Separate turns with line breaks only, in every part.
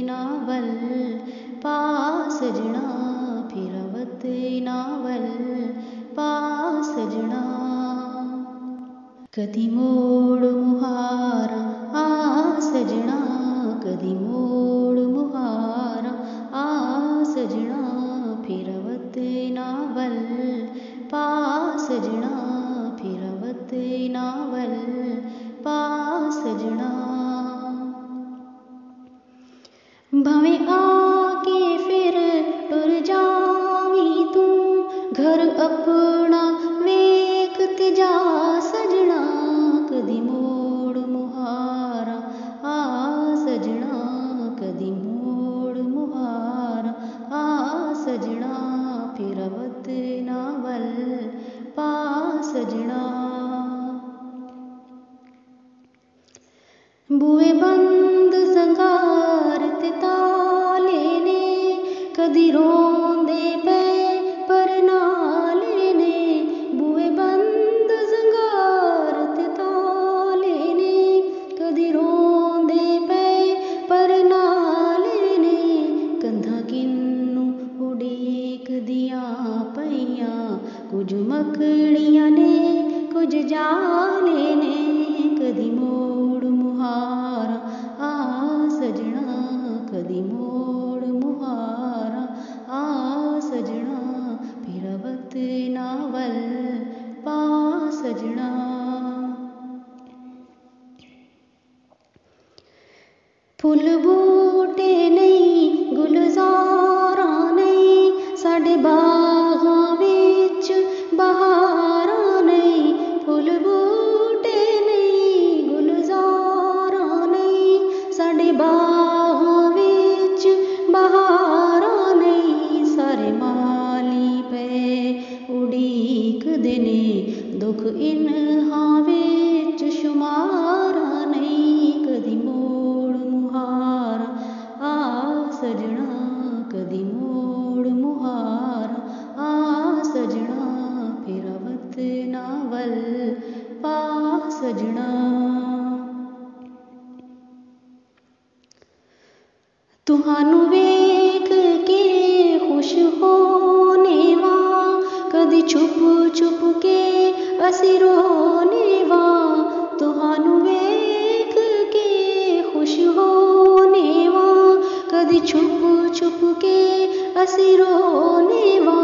Novel पा सजना, फिरवत नावल पा सजना। कदी मोड़ मुहारा आ सजना, कदी मोड़ मुहारा आ सजना, फिरवत नावल पा सजना, फिरवत नावल पा सजना। भवें आके फिर टुर जावी तू, घर अपना वेख ते जा सजना। कदी मोड़ मुहारा आ सजना, कदी मोड़ मुहारा आ सजना, फिरवत नावल पा सजना। बूहे बंद संगार ते ताले ने, कदी रोंदे पे पर नाले ने। बूहे बंद संगार ते ताले ने, कदी रोंदे पे पर नाले ने। कंधा किन्नू उड़ीक दियां पईयां, कुछ मकड़ियां ने कुछ जाले ने। कदी मोड़ मुहारा आ सजना, कदी मोड़ मुहारा आ सजना, फिरवत नावल पा सजना। फुल बूटे नहीं गुलजारा नहीं, साडे बागां विच बहारा नहीं। फुल बूटे नहीं गुलजारा नहीं, साडे बागां विच बहारा नहीं। सारे माली पे उड़ीकदे ने, दुख इन्हां विच शुमारा नहीं। कदी मोड़ मुहारा आ सजना, कदी मोड़ मुहारा आ सजना, फिरवत नावल पा सजना। तुहानू वेख के खुश होने वा, कदी छुप छुप के असी रोने वा। तुहानू वेख के खुश होने वा, कदी छुप छुप के असी रोने वा।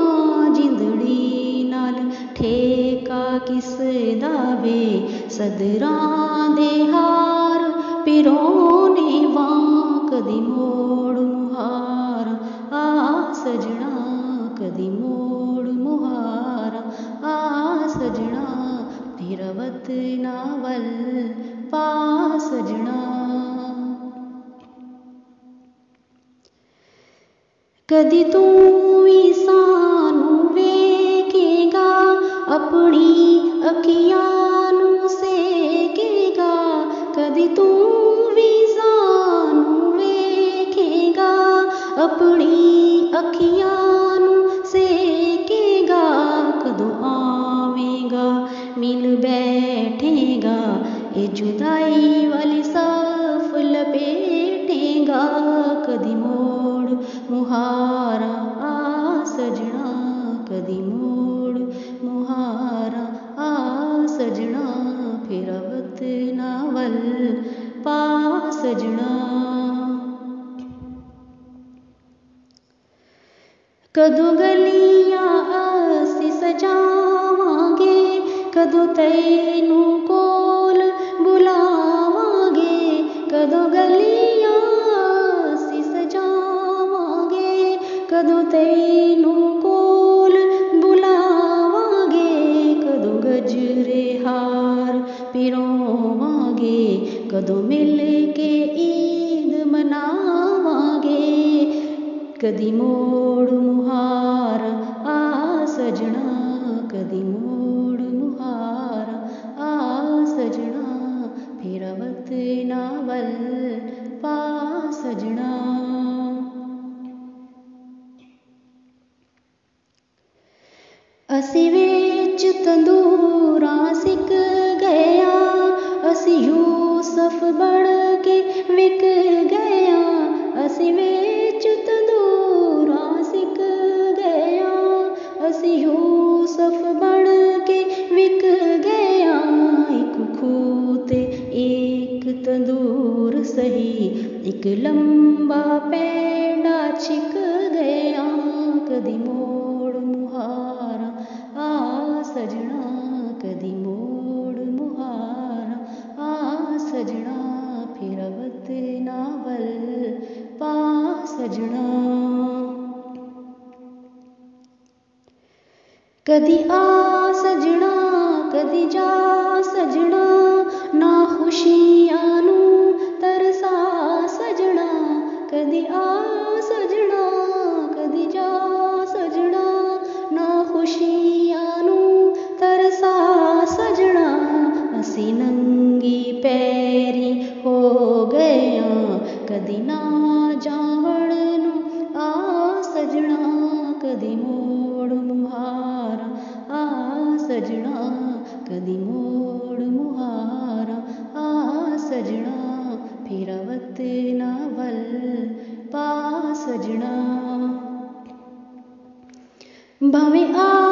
जिंदड़ी नाल ठेका किस दा वे, सदरां दे हार पिरोने वा। कदी मोड़ मुहारा आ सजना, कदी मोड़ मुहारा आ सजना, फिरवत नावल पा सजना। कदी तू भी सानू वेखेगा, अपनी अखियां नू सेकेगा। कदी तू भी सानू वेखेगा, अपनी अखियां नू सेकेगा। कदों आवेगा मिल बैठेगा, ए जुदाई वाली साफ लपेटेगा। कदी मोड़ मुहारा आ सजना, कदी मोड़ मुहारा आ सजना, फिरवत नावल पा सजना। कदों गलियां असी सजावांगे, कदों तैनू कोल बुलावांगे। कदों गलियां असी सजावांगे, कदों तैनू कोल बुलावांगे। कदों गजरे हार पिरोवांगे, कदों मिल के ईद मनावांगे। कदी मोड़ मुहारा आ सजना, कदी मोड़ मुहारा आ सजना, फिरवत नावल पा सजना। असी विच तंदूरां सिक गया, असी यूसफ बन के विक गया। असी एक लंबा पैंडा छिक गया, कदी मोड़ मुहारा आ सजना, कदी मोड़ मुहारा आ सजना, फिर अवत नावल पा सजना। कदी आ सजना कदी जा सजना, ना खुशियां नू तरसा सजना, कदी आ सजना कदी जा सजना, ना खुशियां नू तरसा सजना, असी नंगी पैरी हो गया, कदी ना जावण नू आ सजना, कदी मोड़ मुहारा आ सजना, कदी मोड़ मुहारा आ सजना, फिर अवत नावल पा सजना। भावें आ